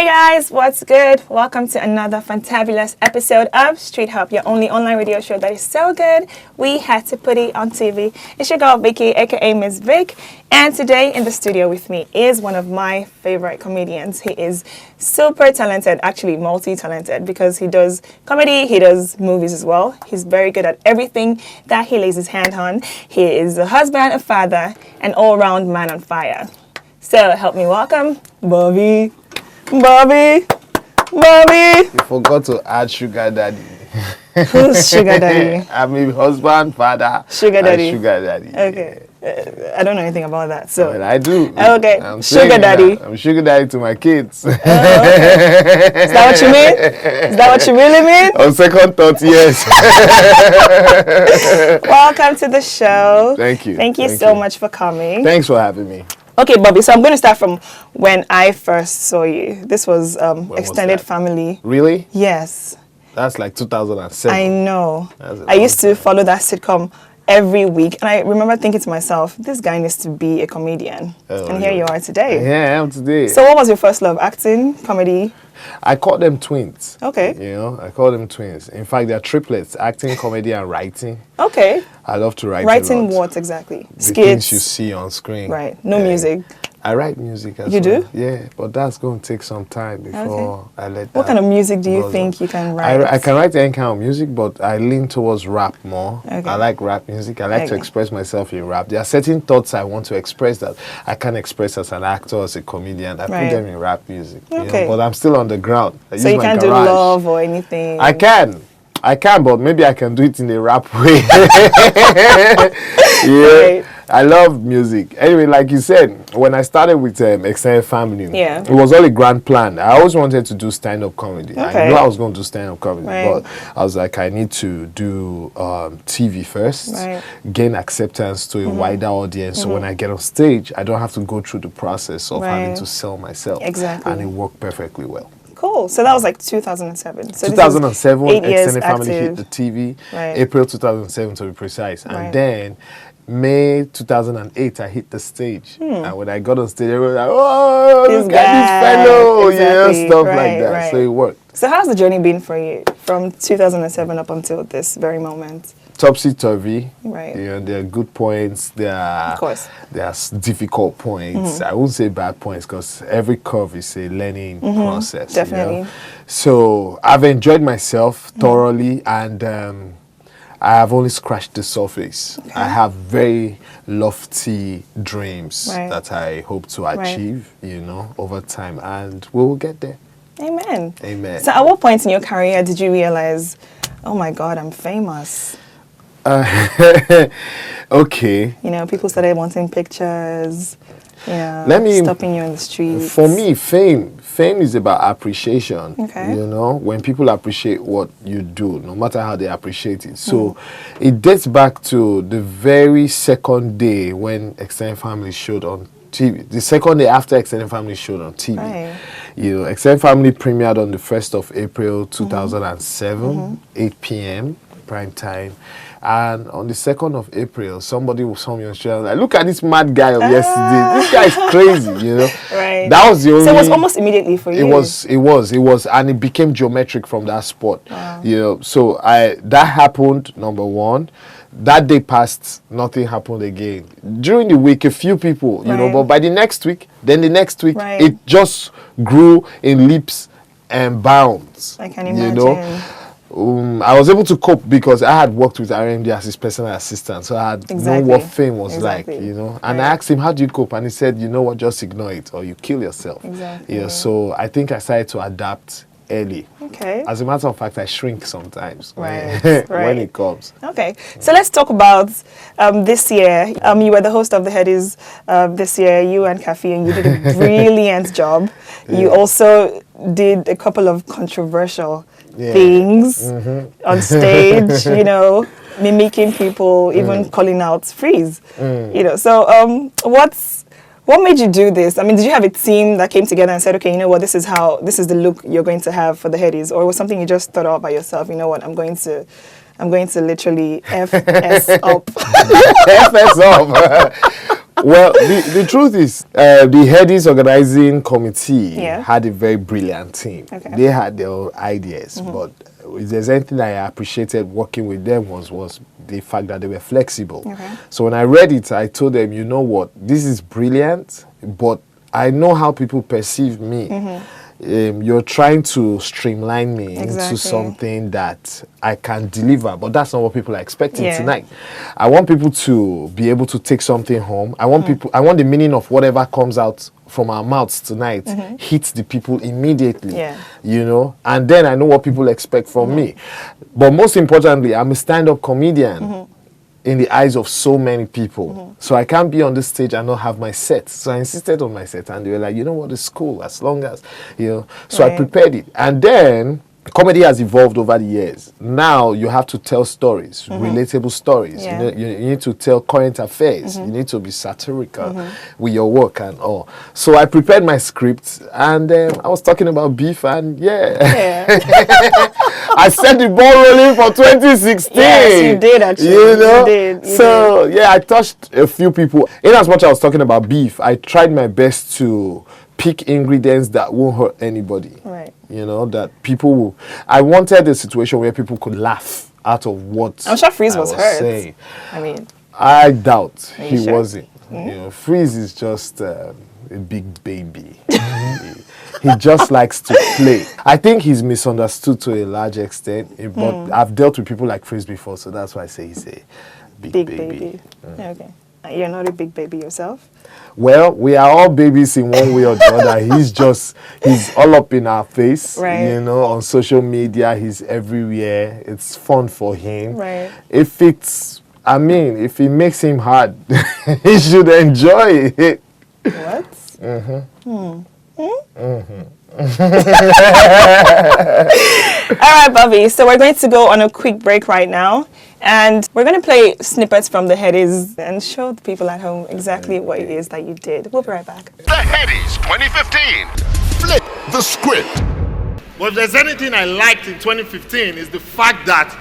Hey guys, what's good? Welcome to another fantabulous episode of STREETHOP, your only online radio show that is so good we had to put it on TV. It's your girl Vicky, aka Miss Vic, and today in the studio with me is one of my favorite comedians. He is super talented, actually multi-talented, because he does comedy, he does movies as well. He's very good at everything that he lays his hand on. He is a husband, a father, an all-round man on fire. So help me welcome BOVI. Bobby. You forgot to add sugar daddy. Who's sugar daddy? I'm a husband, father. Sugar daddy. Sugar daddy. Okay. I don't know anything about that. So well, I do. Okay. I'm sugar daddy. I'm sugar daddy to my kids. Okay. Is that what you mean? Is that what you really mean? On second thought, yes. Welcome to the show. Thank you. Thank you so much for coming. Thanks for having me. Okay, Bobby, so I'm going to start from when I first saw you. This was Extended Family. Really? Yes. That's like 2007. I know. I used to follow that sitcom every week, and I remember thinking to myself, this guy needs to be a comedian. And here you are today. Yeah, I am today. So what was your first love? Acting? Comedy? I call them twins. Okay. You know, I call them twins. In fact, they're triplets, acting, comedy, and writing. Okay. I love to write Writing a lot. what exactly? The Skits? things you see on screen. Right. No music? I write music as well. You do? Yeah, but that's going to take some time before I let that. What kind of music do you goes think on. you can write? I can write any kind of music, but I lean towards rap more. Okay. I like rap music. I like to express myself in rap. There are certain thoughts I want to express that I can't express as an actor, as a comedian. I put them in rap music. Okay. You know? But I'm still on the ground. So you can't do love or anything? I can, but maybe I can do it in a rap way. Yeah. Right. I love music. Anyway, like you said, when I started with Extended Family, it was all a grand plan. I always wanted to do stand-up comedy. I knew I was going to do stand-up comedy, but I was like, I need to do TV first, gain acceptance to a wider audience. So when I get on stage, I don't have to go through the process of having to sell myself. Exactly. And it worked perfectly well. Cool. So that was like 2007. So 2007, Extended active. Family hit the TV. April 2007 to be precise. And then May 2008, I hit the stage. And when I got on stage, everyone was like, oh, look at this fellow. Exactly. Stuff like that. So it worked. So how's the journey been for you from 2007 up until this very moment? Topsy-turvy. Right. You know, there are good points. There are difficult points. I won't say bad points because every curve is a learning process. Definitely. You know? So I've enjoyed myself thoroughly, and I have only scratched the surface. Okay. I have very lofty dreams that I hope to achieve, you know, over time, and we will get there. Amen. Amen. So at what point in your career did you realize, oh my God, I'm famous? Okay. You know, people started wanting pictures, you know, stopping you in the streets. For me, fame is about appreciation. Okay. You know, when people appreciate what you do, no matter how they appreciate it. So it dates back to the very second day when Extended Family showed on TV. The second day after Extended Family showed on TV. Right. You know, Extended Family premiered on the 1st of April 2007, 8 p.m. prime time. And on the 2nd of April, somebody saw me on show like, look at this mad guy of yesterday. This guy is crazy, you know. Right. That was the only. So it was almost immediately for you. It was, and it became geometric from that spot. Wow. You know, so that happened. Number one. That day passed, nothing happened again. During the week, a few people, you know, but by the next week, then the next week, it just grew in leaps and bounds. I can imagine. You know. I was able to cope because I had worked with RMD as his personal assistant, so I had known what fame was like, you know. And I asked him, how do you cope? And he said, you know what, just ignore it or you kill yourself. Exactly. Yeah, so I think I started to adapt early. Okay. As a matter of fact, I shrink sometimes when it comes. Okay. So let's talk about this year. You were the host of the Headies this year, you and Kafi, and you did a brilliant job. You also did a couple of controversial things on stage, you know, mimicking people, even calling out freeze, you know. So what made you do this? I mean, did you have a team that came together and said, okay, you know what, this is the look you're going to have for the Headies, or was something you just thought out by yourself? You know what, I'm going to literally FS up. FS up. Well, the truth is, the Headies organizing committee had a very brilliant team. Okay. They had their own ideas, but if there's anything I appreciated working with them was the fact that they were flexible. Okay. So when I read it, I told them, you know what, this is brilliant, but I know how people perceive me. You're trying to streamline me into something that I can deliver, but that's not what people are expecting tonight. I want people to be able to take something home. I want people. I want the meaning of whatever comes out from our mouths tonight hits the people immediately. You know, and then I know what people expect from me. But most importantly, I'm a stand-up comedian. In the eyes of so many people. So I can't be on the stage and not have my set. So I insisted on my set, and they were like, you know what, it's cool as long as, you know. So I prepared it. And then comedy has evolved over the years. Now you have to tell stories, relatable stories. You need to tell current affairs. You need to be satirical with your work and all. So I prepared my script, and I was talking about beef, and I set the ball rolling for 2016. Yes, you did actually. You know? You did. So I touched a few people. In as much as I was talking about beef, I tried my best to pick ingredients that won't hurt anybody. Right. You know, that people will. I wanted a situation where people could laugh out of what I'm sure Freeze was hurt. Saying. I mean, I doubt he wasn't. You know, Freeze is just a big baby. He just likes to play. I think he's misunderstood to a large extent, but I've dealt with people like Freeze before, so that's why I say he's a big baby. Okay. You're not a big baby yourself? Well, we are all babies in one way or the other. He's all up in our face, you know, on social media. He's everywhere. It's fun for him. Right. If it makes him hard, he should enjoy it. What? All right, Bobby. So we're going to go on a quick break right now, and we're going to play snippets from the Headies and show the people at home exactly what it is that you did. We'll be right back. The Headies 2015. Flip the script. But if there's anything I liked in 2015 is the fact that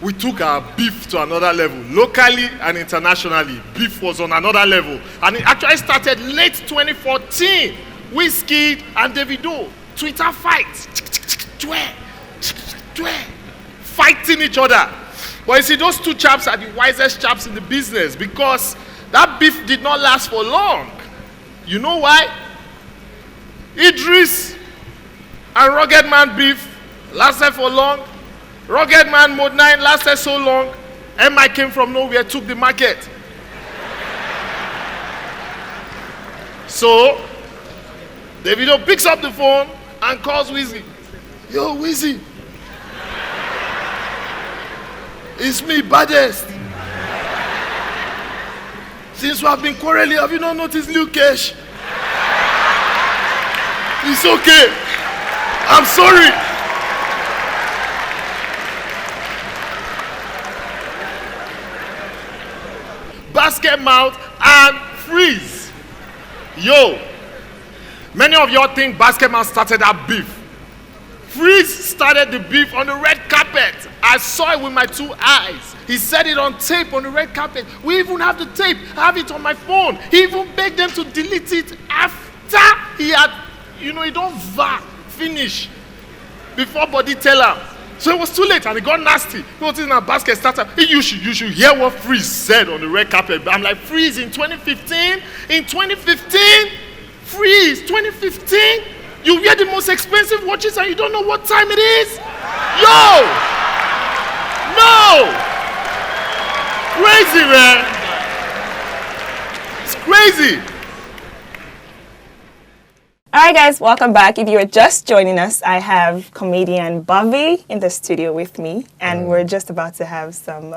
we took our beef to another level. Locally and internationally, beef was on another level. And it actually started late 2014. Whiskey and Davido, Twitter fights, fighting each other. But you see, those two chaps are the wisest chaps in the business, because that beef did not last for long. You know why? Idris and Rugged Man beef lasted for long. Rugged Man Mode 9 lasted so long. MI came from nowhere, took the market. So Davido picks up the phone and calls Wizzy. Yo, Wizzy. It's me, Baddest. Since we have been quarreling, have you not noticed Lil Kesh? It's okay. I'm sorry. Basket Mouth and Freeze. Yo. Many of y'all think Basket Mouth started that beef. Freeze started the beef on the red carpet. I saw it with my two eyes. He said it on tape on the red carpet. We even have the tape. I have it on my phone. He even begged them to delete it after he had, he don't finish before Body tell him. So it was too late and it got nasty. He was in a basket starter. You should hear what Freeze said on the red carpet. I'm like, Freeze, in 2015? In 2015? Freeze, 2015? You wear the most expensive watches and you don't know what time it is? Yo! No! Crazy, man. It's crazy. Alright guys, welcome back. If you are just joining us, I have comedian BOVI in the studio with me, and we're just about to have some,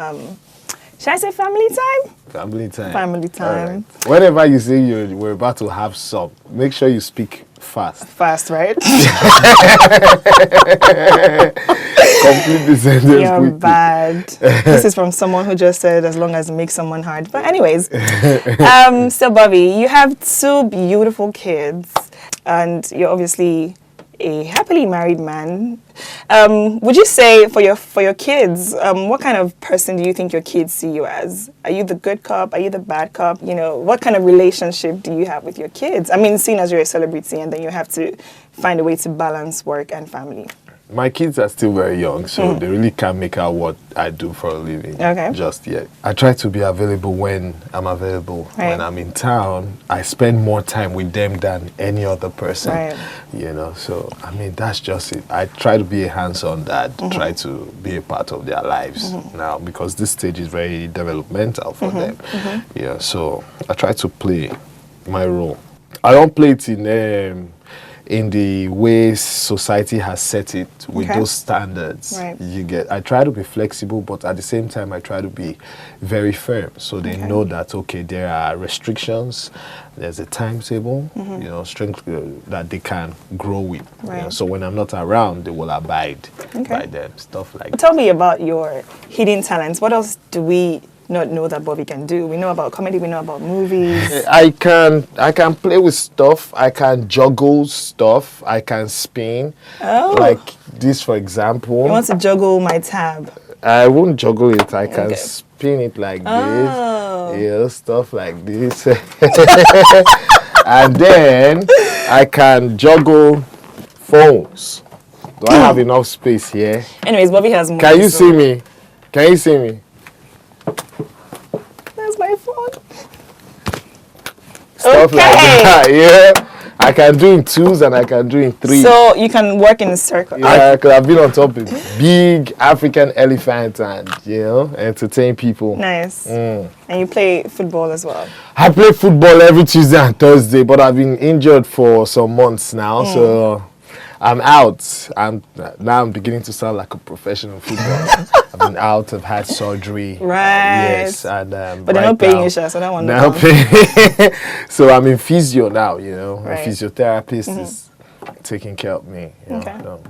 should I say family time? Family time. Family time. Right. Whenever you say we're about to have some, make sure you speak fast. Fast, right? Complete the sentence. You're quickly. bad. This is from someone who just said, as long as it makes someone hard. But anyways, so BOVI, you have two beautiful kids, and you're obviously a happily married man. Would you say for your kids, what kind of person do you think your kids see you as? Are you the good cop? Are you the bad cop? You know, what kind of relationship do you have with your kids? I mean, seeing as you're a celebrity and then you have to find a way to balance work and family. My kids are still very young, so they really can't make out what I do for a living just yet. I try to be available when I'm available. Right. When I'm in town, I spend more time with them than any other person. Right. You know, so I mean, that's just it. I try to be a hands-on dad, try to be a part of their lives now, because this stage is very developmental for them. Yeah, so I try to play my role. I don't play it in the way society has set it with those standards. Right. I try to be flexible, but at the same time I try to be very firm, so they know that there are restrictions, there's a timetable, you know, strength that they can grow with. Right. You know, so when I'm not around, they will abide by them, stuff like that. Tell me about your hidden talents. What else do we not know that BOVI can do? We know about comedy, we know about movies. I can play with stuff, I can juggle stuff, I can spin. Oh. Like this, for example. You want to juggle my tab? I won't juggle it, I can spin it like this. Yeah, stuff like this. And then I can juggle phones. Do I have enough space here? Anyways, BOVI has more. Can you see me? Can you see me? That's my phone. Stuff like that, yeah. I can do in 2s and I can do in 3s. So you can work in a circle. Yeah, because I've been on top of big African elephant and, you know, entertain people. Nice. And you play football as well? I play football every Tuesday and Thursday, but I've been injured for some months now, so I'm out. Now I'm beginning to sound like a professional footballer. I've been out, I've had surgery. Right. Yes. And, but they're not paying you, so that one. Now so I'm in physio now, you know. A physiotherapist is taking care of me. You know,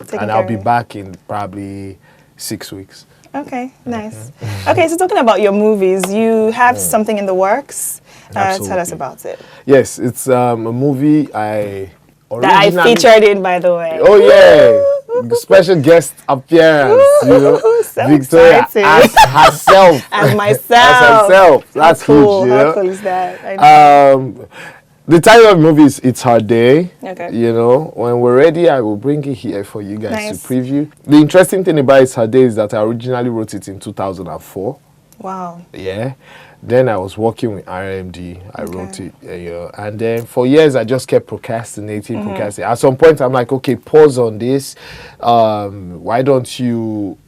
so, and I'll be back in probably 6 weeks. Okay, nice. Okay, so talking about your movies, you have something in the works. Tell us about it. Yes, it's a movie that I featured in, by the way. Oh yeah, special guest appearance. You know, so Victoria as herself, as myself. As herself. That's cool. huge. You know? How cool is that? The title of the movie is "It's Her Day." Okay. You know, when we're ready, I will bring it here for you guys to preview. The interesting thing about "It's Her Day" is that I originally wrote it in 2004. Wow. Yeah. Then I was working with RMD. I wrote it, you know, and then for years I just kept procrastinating. At some point, I'm like, okay, pause on this. Why don't you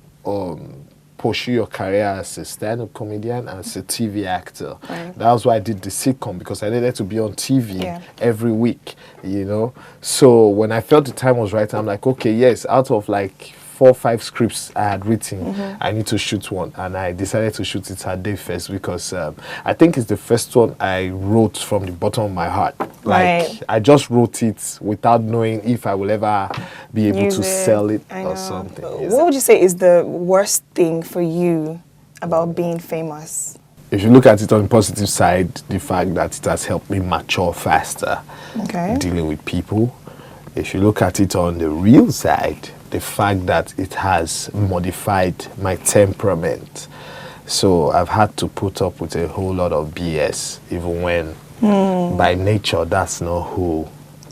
pursue your career as a stand-up comedian and as a TV actor? Right. That was why I did the sitcom, because I needed to be on TV every week, you know. So when I felt the time was right, I'm like, okay, yes, out of like 4 or 5 scripts I had written, I need to shoot one, and I decided to shoot It's Her Day first, because I think it's the first one I wrote from the bottom of my heart. Like I just wrote it without knowing if I will ever be able to sell it or something. What would you say is the worst thing for you about being famous? If you look at it on the positive side, the fact that it has helped me mature faster dealing with people. If you look at it on the real side, the fact that it has modified my temperament. So I've had to put up with a whole lot of BS, even when by nature that's not who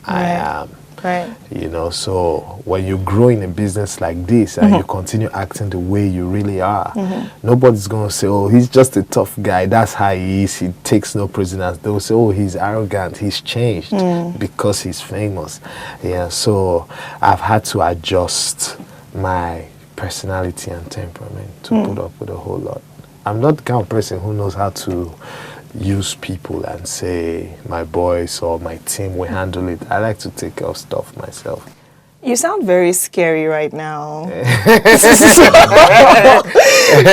I am. Right. You know, so when you grow in a business like this and you continue acting the way you really are, nobody's going to say, oh, he's just a tough guy. That's how he is. He takes no prisoners. They'll say, oh, he's arrogant. He's changed because he's famous. Yeah, so I've had to adjust my personality and temperament to put up with a whole lot. I'm not the kind of person who knows how to use people and say my boys or my team will handle it. I like to take care of stuff myself. You sound very scary right now.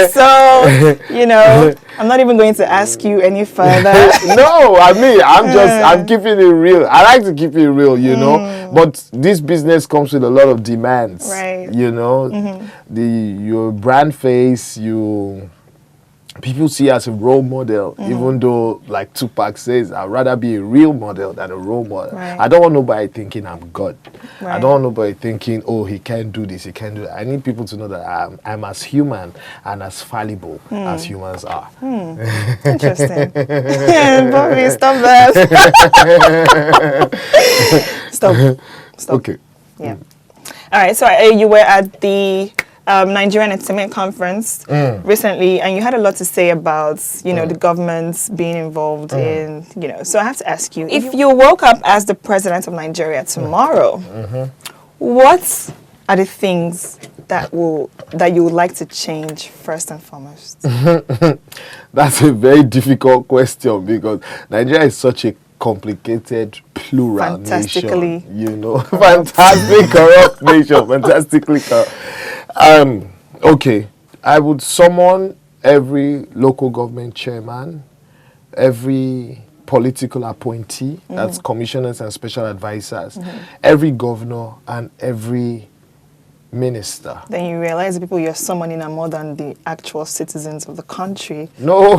So, you know, I'm not even going to ask you any further. No, I mean, I'm keeping it real. I like to keep it real, you know. But this business comes with a lot of demands. Right. You know, your brand face, people see as a role model, even though, like Tupac says, I'd rather be a real model than a role model. Right. I don't want nobody thinking I'm God. Right. I don't want nobody thinking, oh, he can't do this, he can't do that. I need people to know that I'm as human and as fallible as humans are. Interesting. Bobby, stop that. Stop. Okay. Yeah. All right, so you were at the Nigerian Entertainment Conference recently, and you had a lot to say about, the government being involved in, So I have to ask you, if you woke up as the president of Nigeria tomorrow, what are the things that you would like to change first and foremost? That's a very difficult question because Nigeria is such a complicated plural nation, fantastic corrupt nation, fantastically corrupt. Okay, I would summon every local government chairman, every political appointee, that's commissioners and special advisors, every governor and every minister. Then you realize the people you're summoning are more than the actual citizens of the country. No,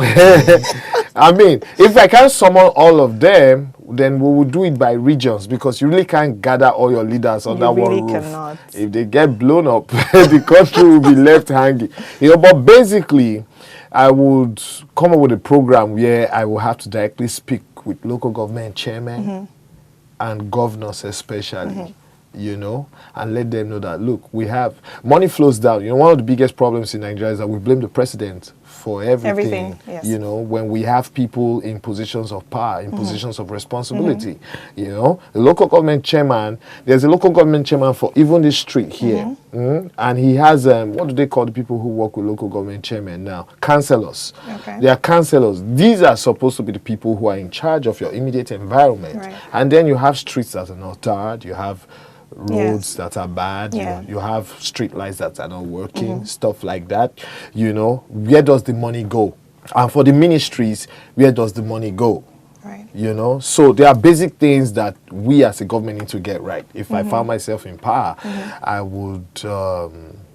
I mean, if I can't summon all of them, then we will do it by regions because you really can't gather all your leaders under one roof. Cannot. If they get blown up, the country will be left hanging. But basically, I would come up with a program where I will have to directly speak with local government chairmen and governors especially. And let them know that, look, we have money flows down. One of the biggest problems in Nigeria is that we blame the president for everything. Yes. When we have people in positions of power, in positions of responsibility. The local government chairman, there's a local government chairman for even this street here. And he has, what do they call the people who work with local government chairmen now? Councillors. Okay. They are councillors. These are supposed to be the people who are in charge of your immediate environment. Right. And then you have streets that are not tarred, you have roads that are bad, you have street lights that are not working, stuff like that. Where does the money go? And for the ministries, where does the money go? Right. So there are basic things that we as a government need to get right. If I found myself in power, I would,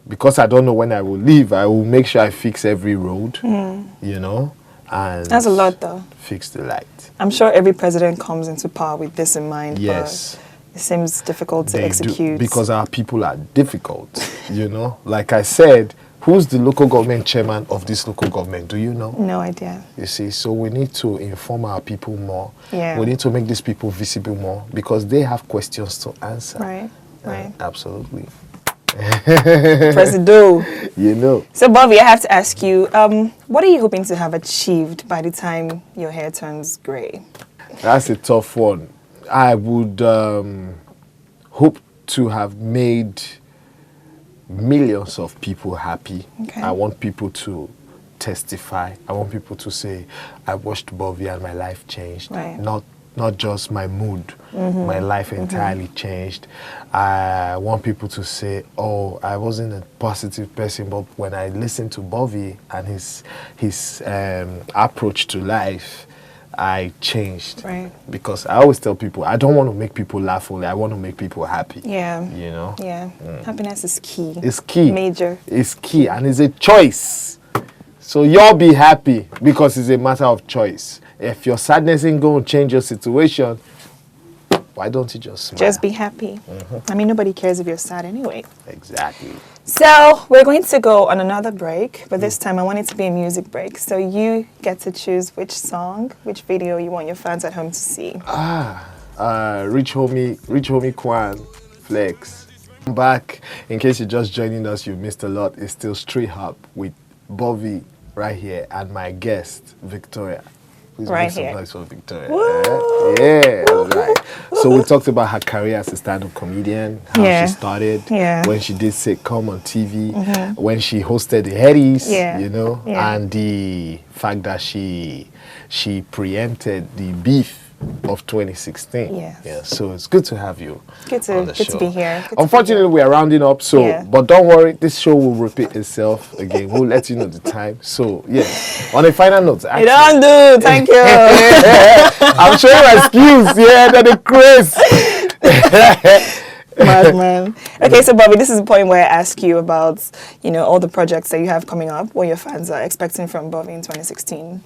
because I don't know when I will leave, I will make sure I fix every road, and that's a lot though. Fix the light. I'm sure every president comes into power with this in mind. Yes. But it seems difficult to execute. Because our people are difficult, Like I said, who's the local government chairman of this local government? Do you know? No idea. You see, so we need to inform our people more. Yeah. We need to make these people visible more because they have questions to answer. Right. Absolutely. Presido. So, Bobby, I have to ask you, what are you hoping to have achieved by the time your hair turns gray? That's a tough one. I would hope to have made millions of people happy. Okay. I want people to testify. I want people to say, I watched BOVI and my life changed. Right. Not just my mood. My life entirely changed. I want people to say, oh, I wasn't a positive person, but when I listened to BOVI and his approach to life, I changed. Right. Because I always tell people, I don't want to make people laugh only. I want to make people happy. Yeah. Yeah. Happiness is key. It's key. Major. It's key, and it's a choice. So y'all be happy because it's a matter of choice. If your sadness ain't going to change your situation, why don't you just smile? Just be happy. I mean, nobody cares if you're sad anyway. Exactly. So we're going to go on another break, but this time I want it to be a music break. So you get to choose which song, which video you want your fans at home to see. Rich homie Kwan, Flex. Back, in case you're just joining us, you've missed a lot. It's still STREETHOP with BOVI right here and my guest, Victoria. Please right make some here. noise for Victoria. Yeah, right. So we talked about her career as a stand-up comedian, how she started, when she did sitcom on TV, when she hosted the Headies, and the fact that she preempted the beef of 2016. Yes. Yeah, so it's good to have you. Good to be here. Unfortunately, we are rounding up, but don't worry, this show will repeat itself again. We'll let you know the time. So, on a final note, you don't do, thank you. I'm showing my skills, they're the craze. Madman. Okay, so Bobby, this is the point where I ask you about, all the projects that you have coming up, what your fans are expecting from BOVI in 2016.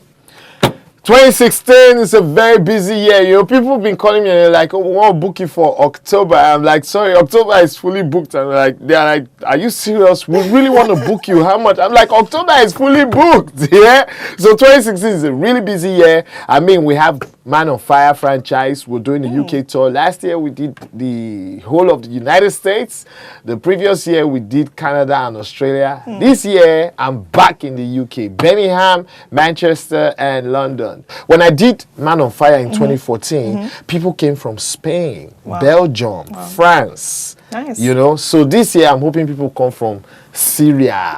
2016 is a very busy year. People have been calling me and they're like, oh, we want to book you for October. I'm like, sorry, October is fully booked. And they're like, are you serious? We really want to book you. How much? I'm like, October is fully booked. Yeah. So 2016 is a really busy year. I mean, we have Man on Fire franchise. We're doing the UK tour. Last year we did the whole of the United States. The previous year we did Canada and Australia. This year I'm back in the UK, Birmingham, Manchester, and London. When I did Man on Fire in 2014, people came from Spain, Belgium, France. Nice. So this year I'm hoping people come from Syria,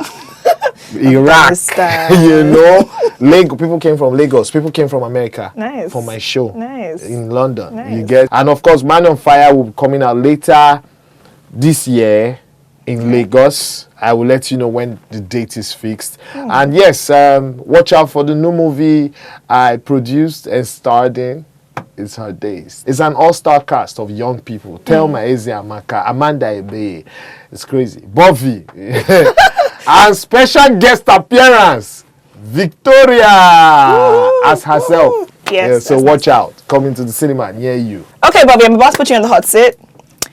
Iraq, people came from Lagos, people came from America for my show in London. You get, and of course Man on Fire will be coming out later this year in Lagos. I will let you know when the date is fixed. And yes, watch out for the new movie I produced and starred in. It's Her Days. It's an all-star cast of young people. Thelma Ezeamaka, Amanda Ebe. It's crazy. BOVI. And special guest appearance, Victoria as herself. Yes. So watch out. Coming to the cinema near you. Okay, Bobby, I'm about to put you on the hot seat.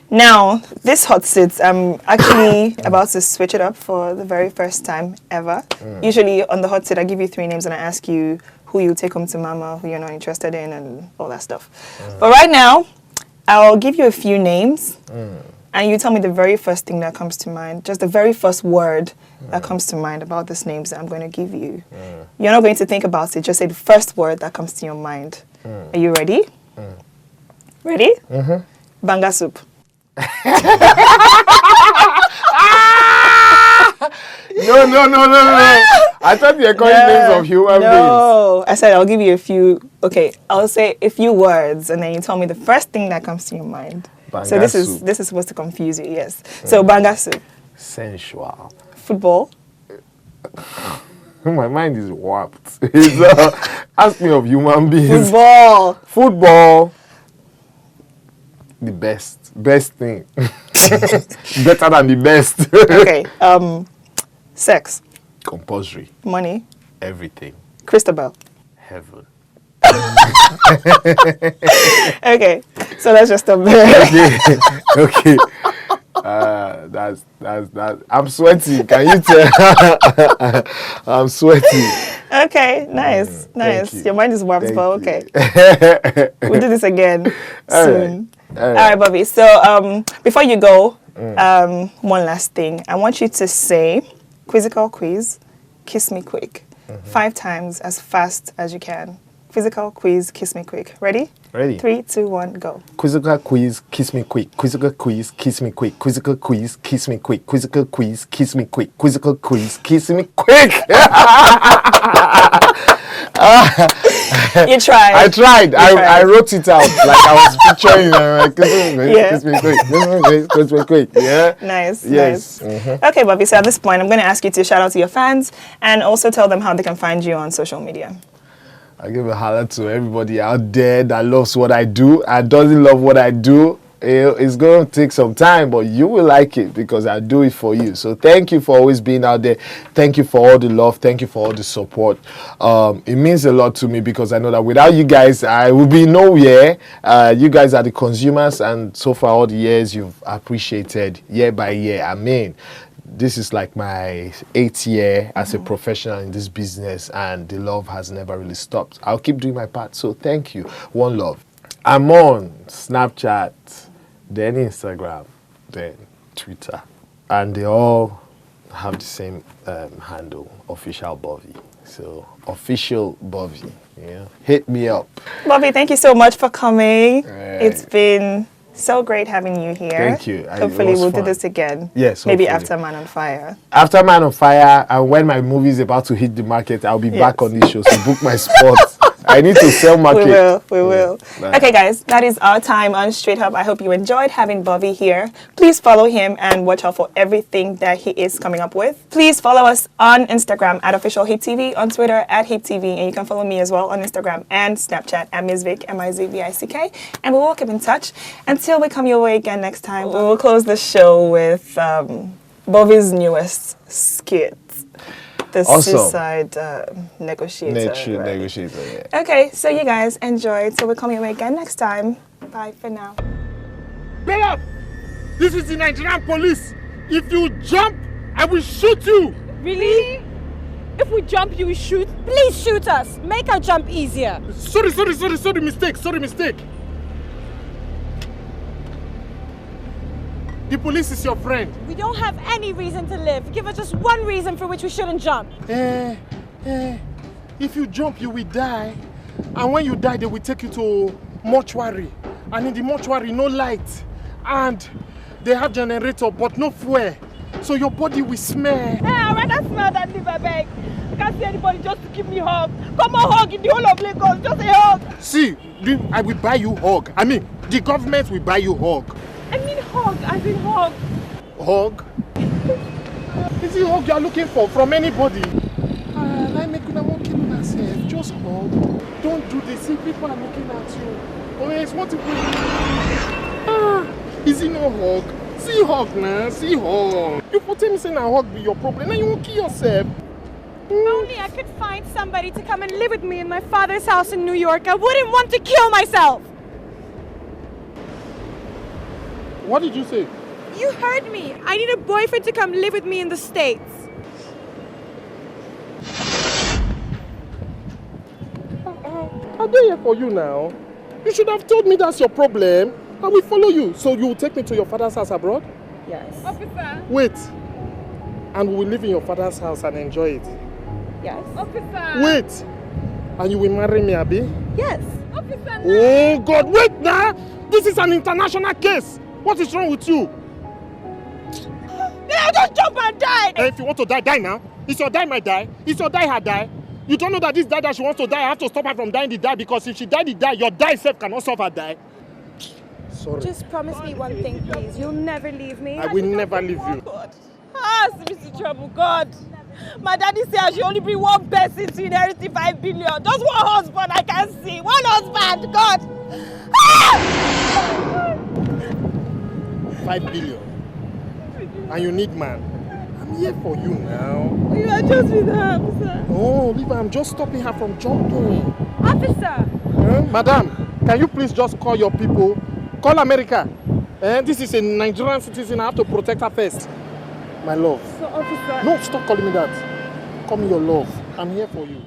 Now, this hot seat, I'm actually about to switch it up for the very first time ever. Usually on the hot seat, I give you 3 names and I ask you who you take home to mama, who you're not interested in, and all that stuff. But right now, I'll give you a few names, and you tell me the very first thing that comes to mind, just the very first word that comes to mind about these names that I'm going to give you. You're not going to think about it, just say the first word that comes to your mind. Are you ready? Ready? Banga soup. No. I thought you were calling names of human beings. No, I said I'll give you a few. Okay, I'll say a few words, and then you tell me the first thing that comes to your mind. Banga so this soup. is supposed to confuse you. Yes. So banga soup. Sensual. Football. My mind is warped. Ask me of human beings. Football. The best thing. Better than the best. Okay. Sex. Compulsory. Money. Everything. Christabel. Heaven. Okay. So let's just stop there. Okay. That's I'm sweating. Can you tell? I'm sweating. Okay. Nice. You. Your mind is warped, but okay. We'll do this again All soon. Right. All right, Bobby. So before you go, one last thing. I want you to say, quizzical quiz, kiss me quick. 5 times as fast as you can. Physical quiz, kiss me quick. Ready? Ready. 3, 2, 1, go. Quizzical quiz, kiss me quick. Quizzical quiz, kiss me quick. Quizzical quiz, kiss me quick. Quizzical quiz, kiss me quick. Quizzical quiz, kiss me quick. You tried. I tried. I wrote it out like I was picturing. Kiss me quick. Kiss me quick. Yeah. Nice. Yes. Nice. Okay, Bobby. So at this point, I'm going to ask you to shout out to your fans and also tell them how they can find you on social media. I give a holler to everybody out there that loves what I do and doesn't love what I do. It's going to take some time, but you will like it because I do it for you. So thank you for always being out there. Thank you for all the love. Thank you for all the support. It means a lot to me because I know that without you guys, I will be nowhere. You guys are the consumers, and so far all the years you've appreciated year by year. I mean, this is like my 8th year as a professional in this business, and the love has never really stopped. I'll keep doing my part. So thank you. One love. I'm on Snapchat, then Instagram, then Twitter, and they all have the same handle, official BOVI. So official BOVI, yeah. Hit me up. Bobby, thank you so much for coming. It's been so great having you here. Thank you. Hopefully we'll do this again. Yes, maybe hopefully. after Man on Fire. After Man on Fire, and when my movie is about to hit the market, I'll be back on this show. So book my spot. I need to sell market. We will. Nice. Okay, guys, that is our time on STREETHOP. I hope you enjoyed having BOVI here. Please follow him and watch out for everything that he is coming up with. Please follow us on Instagram at official HipTv, on Twitter at HipTv, and you can follow me as well on Instagram and Snapchat at MizVic, MizVick, and we will keep in touch until we come your way again next time. We will close the show with BOVI's newest skit. The suicide negotiator. Negotiator, yeah. Okay, so you guys enjoyed. So we'll come your way again next time. Bye for now. Get up! This is the Nigerian police. If you jump, I will shoot you. Really? If we jump, you will shoot? Please shoot us. Make our jump easier. Sorry, mistake. The police is your friend. We don't have any reason to live. Give us just one reason for which we shouldn't jump. If you jump, you will die. And when you die, they will take you to mortuary. And in the mortuary, no light. And they have generator, but no fuel. So your body will smell. I'd rather smell than live, I beg. I can't see anybody just to give me a hug. Come on, hug in the whole of Lagos. Just a hug. See, I will buy you hug. I mean, the government will buy you hug. I mean hug, as in hug. Hug? Is it hug you are looking for from anybody? Like making a monkey on yourself. Just hug. Don't do this. See, people are looking at you. Oh, yes, what if is it no hug? See hug, man. See hug. You for tell me saying a hug be your problem, then you won't kill yourself. Only I could find somebody to come and live with me in my father's house in New York. I wouldn't want to kill myself. What did you say? You heard me. I need a boyfriend to come live with me in the States. I'm here for you now. You should have told me that's your problem. I will follow you. So you will take me to your father's house abroad? Yes. Officer. Wait. And we will live in your father's house and enjoy it? Yes. Officer. Wait. And you will marry me, Abi? Yes. Officer. Oh God, wait now. This is an international case. What is wrong with you? Then I'll just jump and die. If you want to die, die now. It's your die, my die. It's your die, her die. You don't know that this die that she wants to die, I have to stop her from dying the die, because if she died the die, your die self cannot solve her die. Sorry. Just promise me one thing, please. You'll never leave me. I will never leave you. God. Mr. Trouble, God. My daddy said I should only bring one person to inherit 5 billion. Just one husband I can see. One husband, God. 5 billion. And you need man. I'm here for you now. You are just with her, officer. Oh, leave her. I'm just stopping her from jumping. Officer. Madam, can you please just call your people? Call America. This is a Nigerian citizen. I have to protect her first. My love. So, officer. No, stop calling me that. Call me your love. I'm here for you.